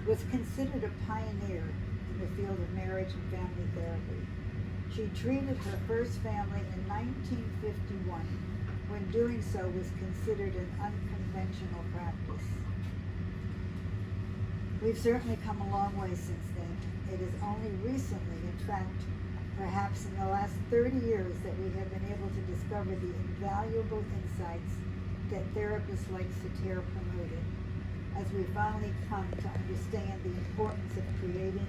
was considered a pioneer in the field of marriage and family therapy. She treated her first family in 1951, when doing so was considered an unconventional practice. We've certainly come a long way since then. It is only recently, in fact, perhaps in the last 30 years, that we have been able to discover the invaluable insights that therapists like Satir promoted, as we finally come to understand the importance of creating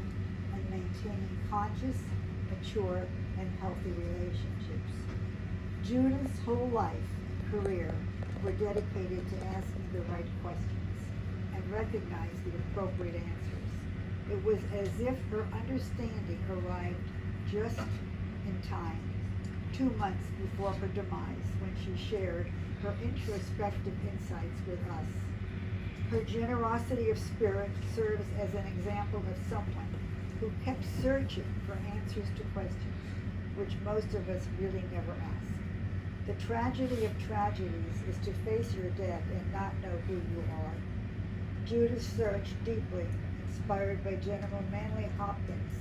and maintaining conscious, mature, and healthy relationships. Judith's whole life and career were dedicated to asking the right questions and recognize the appropriate answers. It was as if her understanding arrived just in time, 2 months before her demise, when she shared her introspective insights with us. Her generosity of spirit serves as an example of someone who kept searching for answers to questions which most of us really never ask. The tragedy of tragedies is to face your death and not know who you are. Judith searched deeply, inspired by General Manly Hopkins,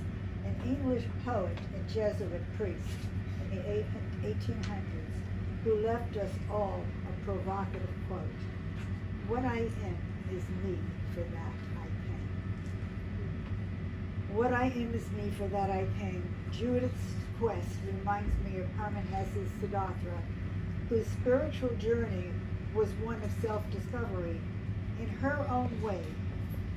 an English poet and Jesuit priest in the 1800s, who left us all a provocative quote: "What I am is me, for that I came." What I am is me, for that I came. Judith's quest reminds me of Hermann Hesse's Siddhartha, whose spiritual journey was one of self-discovery. In her own way,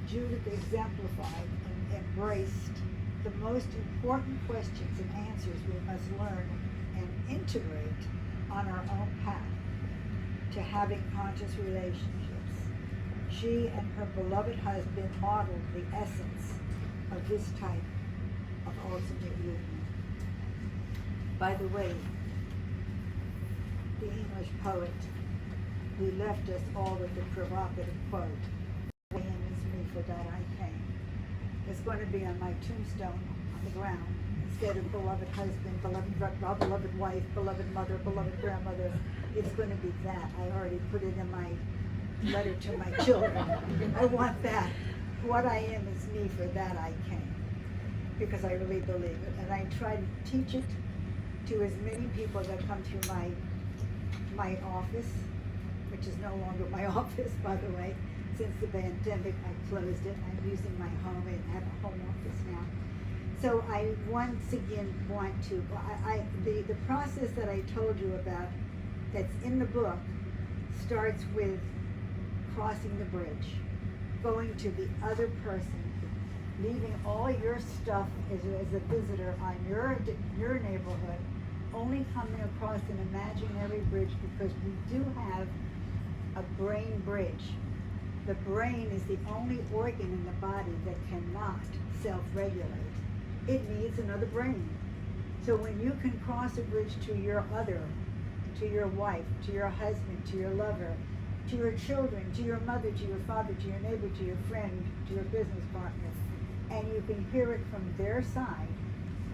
Judith exemplified and embraced the most important questions and answers we must learn and integrate on our own path to having conscious relationships. She and her beloved husband modeled the essence of this type of ultimate union. By the way, the English poet who left us all with the provocative quote, "I am is me, for that I came," is going to be on my tombstone on the ground. Instead of beloved husband, beloved wife, beloved mother, beloved grandmother, it's going to be that. I already put it in my letter to my children. I want that. What I am is me, for that I came. Because I really believe it. And I try to teach it to as many people that come through my office, which is no longer my office, by the way. Since the pandemic, I closed it. I'm using my home and have a home office now. So I once again want to, the process that I told you about that's in the book starts with crossing the bridge, going to the other person, leaving all your stuff as a visitor on your neighborhood, only coming across an imaginary bridge, because we do have a brain bridge. The brain is the only organ in the body that cannot self-regulate. It needs another brain. So when you can cross a bridge to your other, to your wife, to your husband, to your lover, to your children, to your mother, to your father, to your neighbor, to your friend, to your business partner, and you can hear it from their side,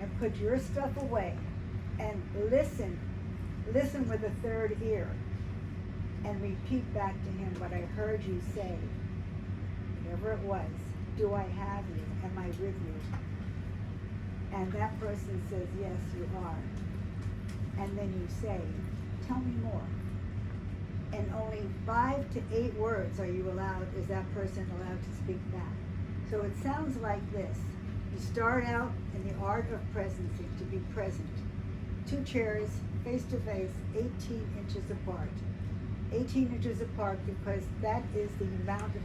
and put your stuff away, and listen with a third ear, and repeat back to him what I heard you say, whatever it was. Do I have you? Am I with you? And that person says, yes, you are. And then you say, tell me more. And only 5 to 8 words is that person allowed to speak back. So it sounds like this. You start out in the art of presencing, to be present. 2 chairs, face to face, 18 inches apart. 18 inches apart because that is the amount of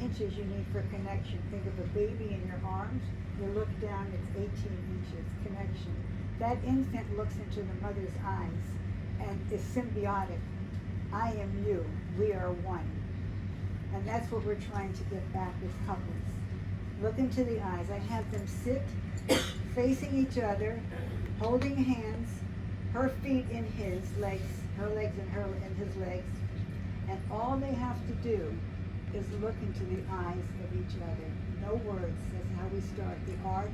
inches you need for connection. Think of a baby in your arms. You look down, it's 18 inches, connection. That infant looks into the mother's eyes and is symbiotic. I am you, we are one. And that's what we're trying to get back as couples. Look into the eyes. I have them sit facing each other, holding hands, her feet in his legs, her legs in his legs. And all they have to do is look into the eyes of each other. No words, that's how we start. The art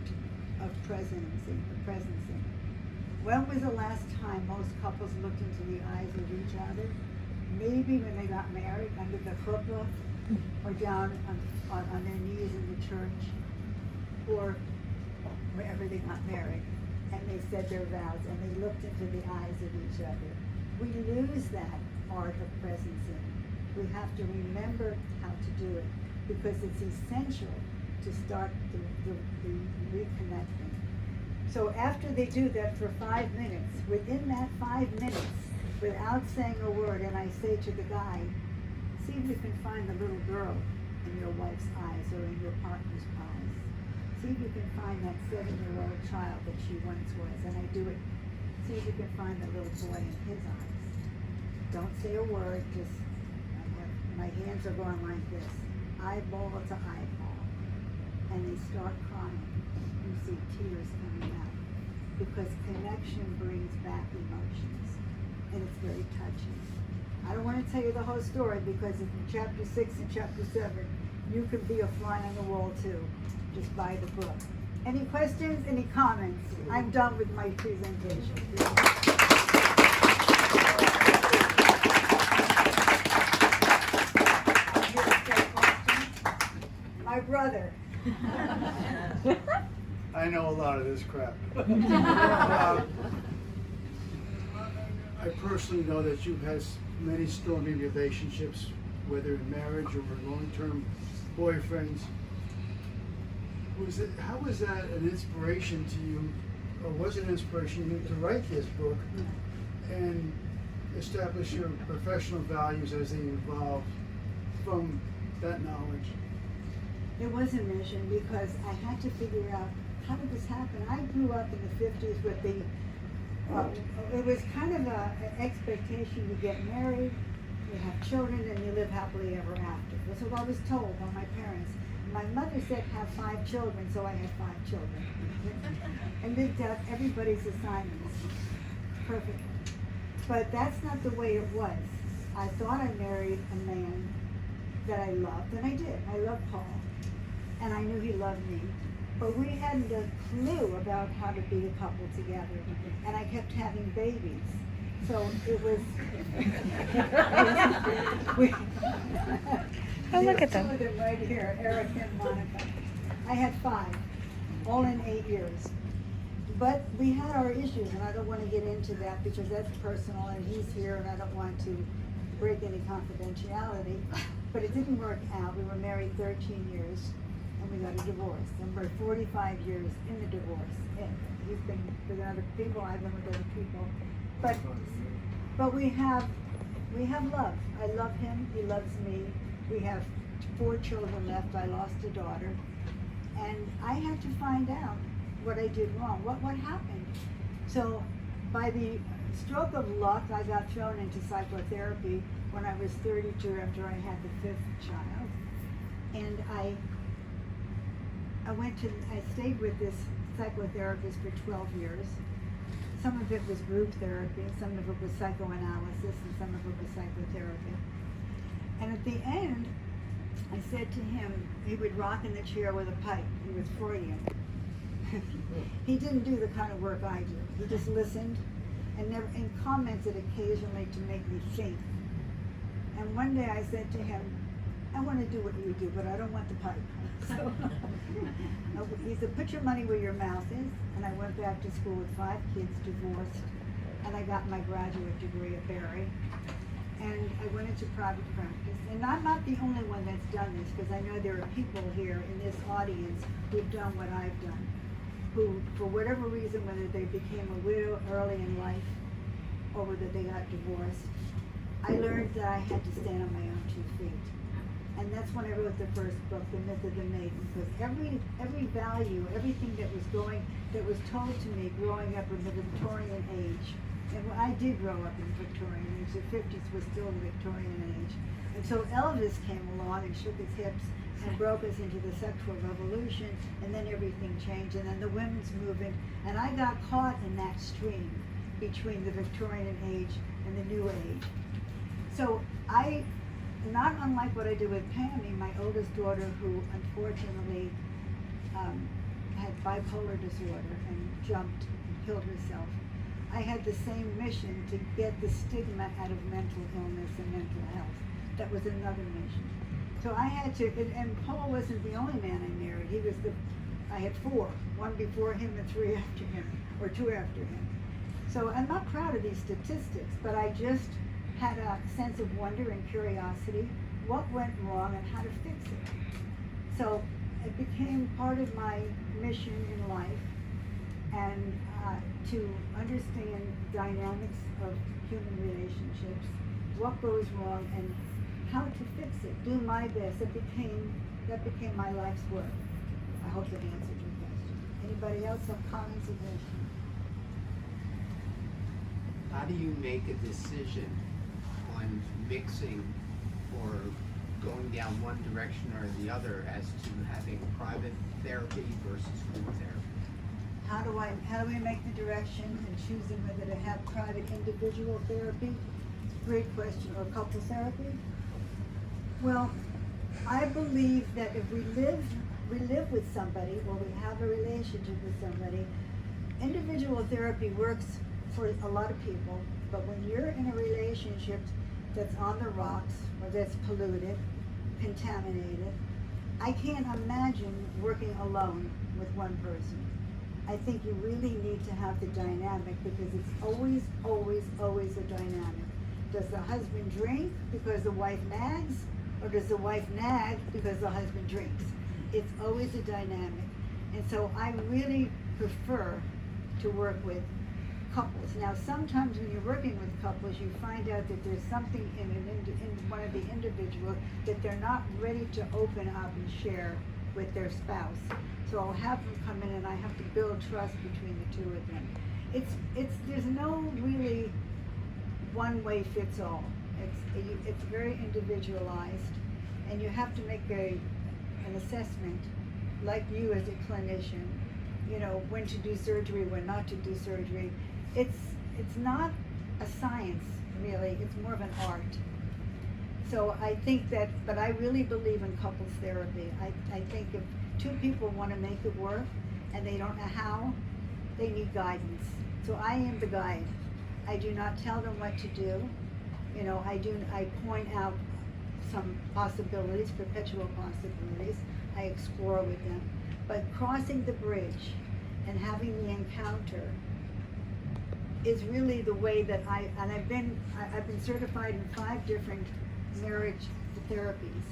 of presencing, the presencing. When was the last time most couples looked into the eyes of each other? Maybe when they got married under the chuppah or down on their knees in the church, or wherever they got married, and they said their vows, and they looked into the eyes of each other. We lose that art of presencing. We have to remember how to do it, because it's essential to start the reconnecting. So after they do that for 5 minutes, within that 5 minutes, without saying a word, and I say to the guy, see if you can find the little girl in your wife's eyes or in your partner's eyes. See if you can find that 7-year-old child that she once was, and I do it. See if you can find the little boy in his eyes. Don't say a word, just, my hands are going like this, eyeball to eyeball. And they start crying. You see tears coming out. Because connection brings back emotions. And it's very touching. I don't want to tell you the whole story, because in chapter 6 and chapter 7, you can be a fly on the wall too. Just buy the book. Any questions? Any comments? I'm done with my presentation. My brother. I know a lot of this crap. I personally know that you've had many stormy relationships, whether in marriage or long-term boyfriends. How was that an inspiration to you, or was it an inspiration to you to write this book and establish your professional values as they evolved from that knowledge? It was a mission, because I had to figure out, how did this happen? I grew up in the 50s with the, it was kind of an expectation to get married, you have children, and you live happily ever after. That's what I was told by my parents. My mother said have 5 children, so I had 5 children. And lived out everybody's assignments perfectly. But that's not the way it was. I thought I married a man that I loved, and I did. I loved Paul. And I knew he loved me. But we hadn't a clue about how to be a couple together. And I kept having babies. So it was... Oh, look at them. Two of them right here, Eric and Monica. I had 5, all in 8 years. But we had our issues, and I don't want to get into that because that's personal, and he's here, and I don't want to break any confidentiality. But it didn't work out. We were married 13 years, and we got a divorce. And we're 45 years in the divorce. And he's been with other people, I've been with other people. But we have love. I love him, he loves me. We have 4 children left. I lost a daughter. And I had to find out what I did wrong, what happened. So by the stroke of luck, I got thrown into psychotherapy when I was 32 after I had the 5th child. And I stayed with this psychotherapist for 12 years. Some of it was group therapy, some of it was psychoanalysis, and some of it was psychotherapy. And at the end, I said to him, he would rock in the chair with a pipe. He was Freudian. He didn't do the kind of work I do. He just listened and commented occasionally to make me think. And one day I said to him, I want to do what you do, but I don't want the pipe. So he said, put your money where your mouth is. And I went back to school with 5 kids, divorced, and I got my graduate degree at Barry. And I went into private practice. And I'm not the only one that's done this, because I know there are people here in this audience who've done what I've done, who, for whatever reason, whether they became a widow early in life or whether they got divorced, I learned that I had to stand on my own 2 feet. And that's when I wrote the first book, The Myth of the Maiden, because every value, everything that was told to me growing up in the Victorian age, and I did grow up in the Victorian age, the 50s was still the Victorian age. And so Elvis came along and shook his hips and broke us into the sexual revolution, and then everything changed, and then the women's movement, and I got caught in that stream between the Victorian age and the New Age. So not unlike what I did with Pammy, my oldest daughter, who unfortunately had bipolar disorder and jumped and killed herself, I had the same mission to get the stigma out of mental illness and mental health. That was another mission. So I had to, and Paul wasn't the only man I married. I had 4, 1 before him and 3 after him, or 2 after him. So I'm not proud of these statistics, but I just had a sense of wonder and curiosity, what went wrong and how to fix it. So it became part of my mission in life, and to understand dynamics of human relationships, what goes wrong, and how to fix it, do my best. That became my life's work. I hope that answered your question. Anybody else have comments or questions? How do you make a decision on mixing or going down one direction or the other as to having private therapy versus group therapy? How do we make the direction and choosing whether to have private individual therapy? Great question. Or couple therapy? Well, I believe that if we live with somebody, or we have a relationship with somebody, individual therapy works for a lot of people, but when you're in a relationship that's on the rocks, or that's polluted, contaminated, I can't imagine working alone with one person. I think you really need to have the dynamic, because it's always, always, always a dynamic. Does the husband drink because the wife nags, or does the wife nag because the husband drinks? It's always a dynamic. And so I really prefer to work with couples. Now, sometimes when you're working with couples, you find out that there's something in one of the individuals that they're not ready to open up and share with their spouse. So I'll have them come in, and I have to build trust between the two of them. There's no really one way fits all. It's very individualized, and you have to make an assessment, like you as a clinician, when to do surgery, when not to do surgery. It's not a science, really. It's more of an art. So I think that, but I really believe in couples therapy. I think if 2 people want to make it work and they don't know how, they need guidance. So I am the guide. I do not tell them what to do. I point out some possibilities, perpetual possibilities. I explore with them. But crossing the bridge and having the encounter is really the way that I've been certified in 5 different marriage therapies.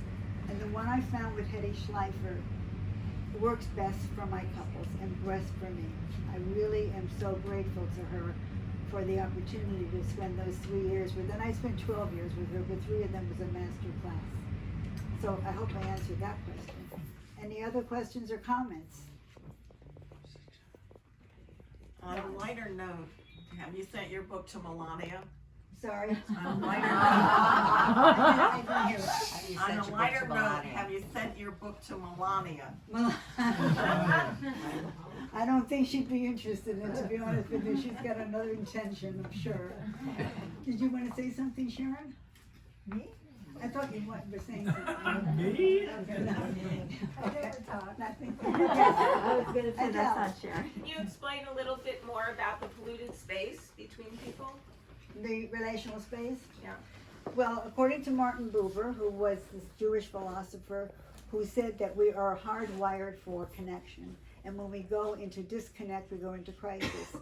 And the one I found with Hetty Schleifer works best for my couples and best for me. I really am so grateful to her for the opportunity to spend those 3 years with her. And I spent 12 years with her, but 3 of them was a master class. So I hope I answered that question. Any other questions or comments? On a lighter note, have you sent your book to Melania? Sorry? On a lighter I didn't hear it. note, on a lighter note, have you sent your book to Melania? I don't think she'd be interested in it, to be honest with you. She's got another intention, I'm sure. Did you want to say something, Sharon? Me? I thought you were saying something. Me? Okay, no. Okay. Nothing. I was going to say Adele. that's not Sharon. Can you explain a little bit more about the polluted space between people? The relational space? Yeah. Well, according to Martin Buber, who was this Jewish philosopher, who said that we are hardwired for connection, and when we go into disconnect, we go into crisis.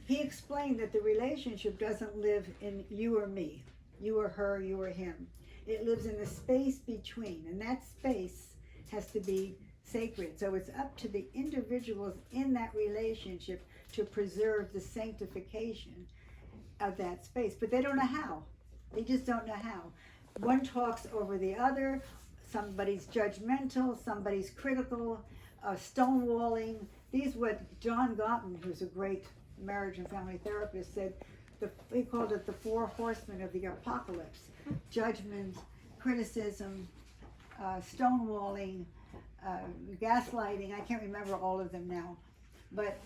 He explained that the relationship doesn't live in you or me, you or her, you or him. It lives in the space between, and that space has to be sacred. So it's up to the individuals in that relationship to preserve the sanctification of that space. But they don't know how. They just don't know how. One talks over the other. Somebody's judgmental, somebody's critical, stonewalling. These what John Gottman, who's a great marriage and family therapist, said. He called it the 4 horsemen of the apocalypse: judgment, criticism, stonewalling, gaslighting. I can't remember all of them now, but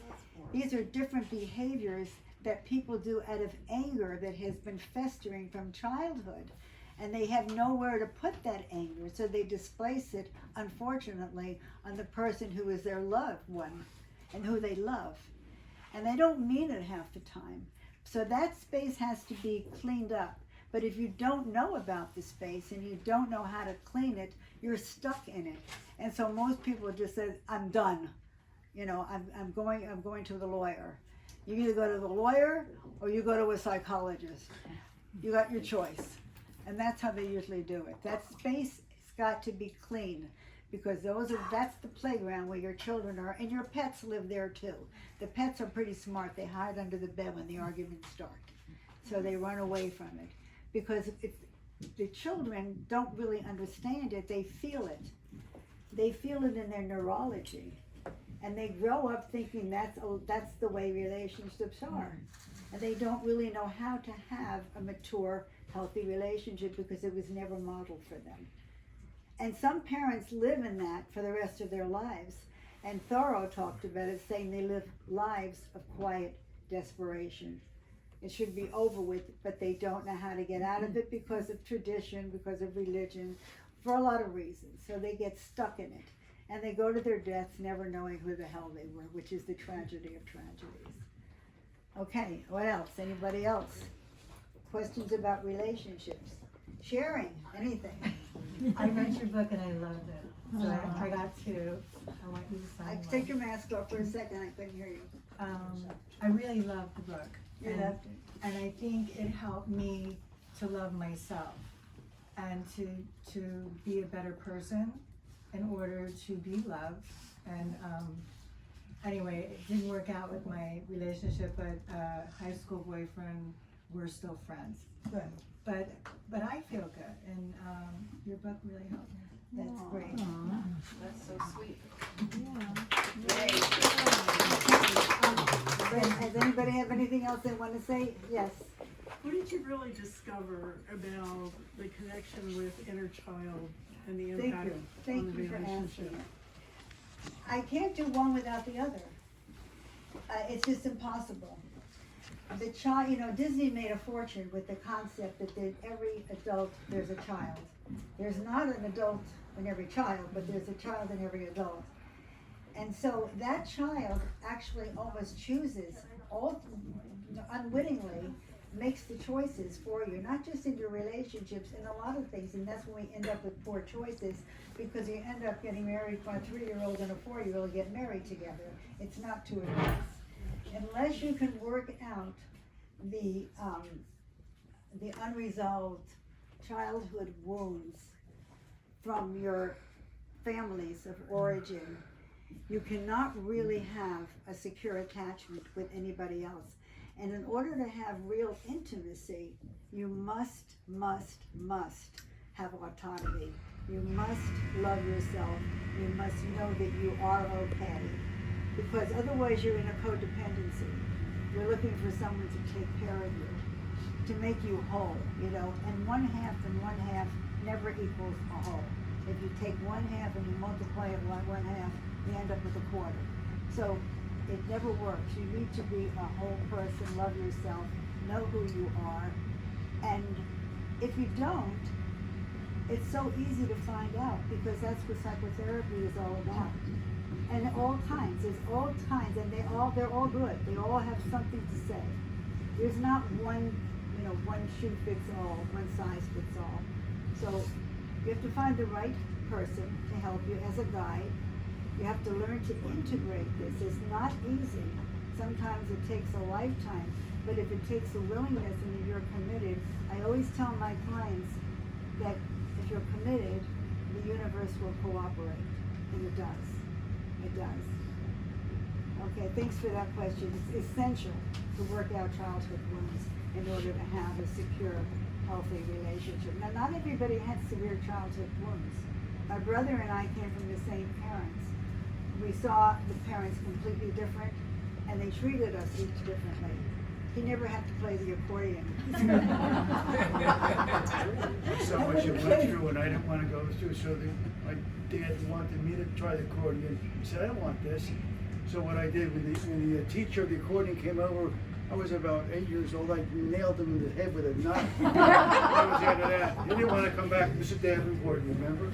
these are different behaviors that people do out of anger that has been festering from childhood, and they have nowhere to put that anger, so they displace it, unfortunately, on the person who is their loved one and who they love, and they don't mean it half the time. So that space has to be cleaned up. But if you don't know about the space and you don't know how to clean it, you're stuck in it. And so most people just say, I'm done. You know, I'm going to the lawyer. You either go to the lawyer or you go to a psychologist. You got your choice. And that's how they usually do it. That space has got to be clean, because that's the playground where your children are, and your pets live there too. The pets are pretty smart. They hide under the bed when the arguments start. So they run away from it. Because if the children don't really understand it, they feel it. They feel it in their neurology. And they grow up thinking that's the way relationships are. And they don't really know how to have a mature, healthy relationship because it was never modeled for them. And some parents live in that for the rest of their lives. And Thoreau talked about it, saying they live lives of quiet desperation. It should be over with, but they don't know how to get out of it because of tradition, because of religion, for a lot of reasons. So they get stuck in it. And they go to their deaths never knowing who the hell they were, which is the tragedy of tragedies. Okay, what else? Anybody else? Questions about relationships? Sharing, anything? I read your book and I loved it. So I got to, I want you to sign Take your mask off for a second, I couldn't hear you. I really loved the book. You loved it? And I think it helped me to love myself and to be a better person in order to be loved. And anyway, it didn't work out with my relationship, but high school boyfriend, we're still friends. Good. But I feel good, and your book really helped me. That's great. That's so sweet. Does anybody have anything else they want to say? Yes. What did you really discover about the connection with inner child and the Thank impact you. on Thank the you for asking relationship? it. I can't do one without the other. It's just impossible. The child, you know, Disney made a fortune with the concept that every adult, there's a child. There's not an adult in every child, but there's a child in every adult. And so that child actually almost chooses, unwittingly, makes the choices for you, not just in your relationships, in a lot of things. And that's when we end up with poor choices, because you end up getting married when a 3-year-old and a 4-year-old get married together. It's not to advise. Unless you can work out the unresolved childhood wounds from your families of origin, you cannot really have a secure attachment with anybody else. And in order to have real intimacy, you must have autonomy. You must love yourself. You must know that you are okay. Because otherwise you're in a codependency. You're looking for someone to take care of you, to make you whole, you know, and 1/2 and 1/2 never equals a whole. If you take 1/2 and you multiply it by 1/2, you end up with a quarter. So it never works. You need to be a whole person, love yourself, know who you are, and if you don't, it's so easy to find out, because that's what psychotherapy is all about. And all kinds, there's all kinds, and they're all good. They all have something to say. There's not one shoe fits all, one size fits all. So you have to find the right person to help you as a guide. You have to learn to integrate this. It's not easy. Sometimes it takes a lifetime, but if it takes a willingness and if you're committed, I always tell my clients that if you're committed, the universe will cooperate, and it does. It does. Okay, thanks for that question. It's essential to work out childhood wounds in order to have a secure, healthy relationship. Now, not everybody has severe childhood wounds. My brother and I came from the same parents. We saw the parents completely different, and they treated us each differently. He never had to play the accordion. So much I went through and I didn't want to go through, so my dad wanted me to try the accordion. He said, I don't want this. So what I did, when the teacher of the accordion came over, I was about 8 years old, I nailed him in the head with a knife. That was the end of that. He didn't want to come back, Mr. Davenport, remember?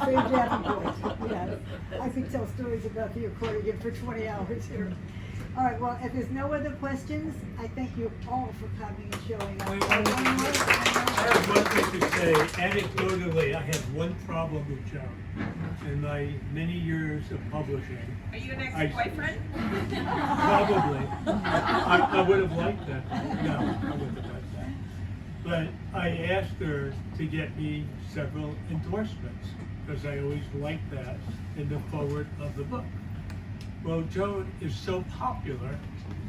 Same Davenport, yes. I could tell stories about the accordion for 20 hours here. All right, well, if there's no other questions, I thank you all for coming and showing up. I have one thing to say. Anecdotally, I have one problem with Joan. In my many years of publishing, Are you an ex-boyfriend? probably, I would have liked that. No, I wouldn't have liked that. But I asked her to get me several endorsements, because I always liked that in the forward of the book. Well, Joan is so popular,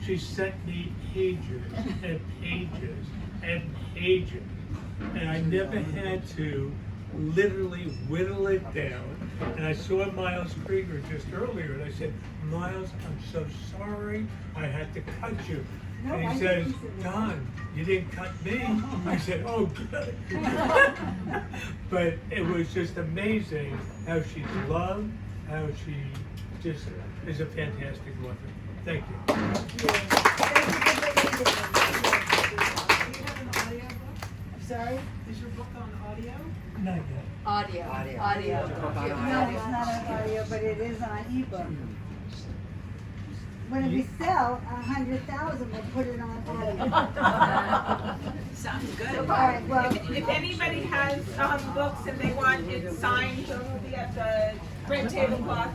she sent me pages and pages and pages. And I never had to literally whittle it down. And I saw Miles Krieger just earlier, and I said, Miles, I'm so sorry, I had to cut you. No, And I he says, didn't say that. Don, you didn't cut me. I said, oh, good. But it was just amazing how she's loved, how she just is a fantastic author. Thank you. Thank you for being here. Do you have an audio book? I'm sorry? Is your book on audio? Not yet. Audio. No, it's not on audio, but it is on ebook. When we sell 100,000, we'll put it on audio. Sounds good. All right, well. If anybody has, books and they want it signed, so we'll be at the red tablecloth.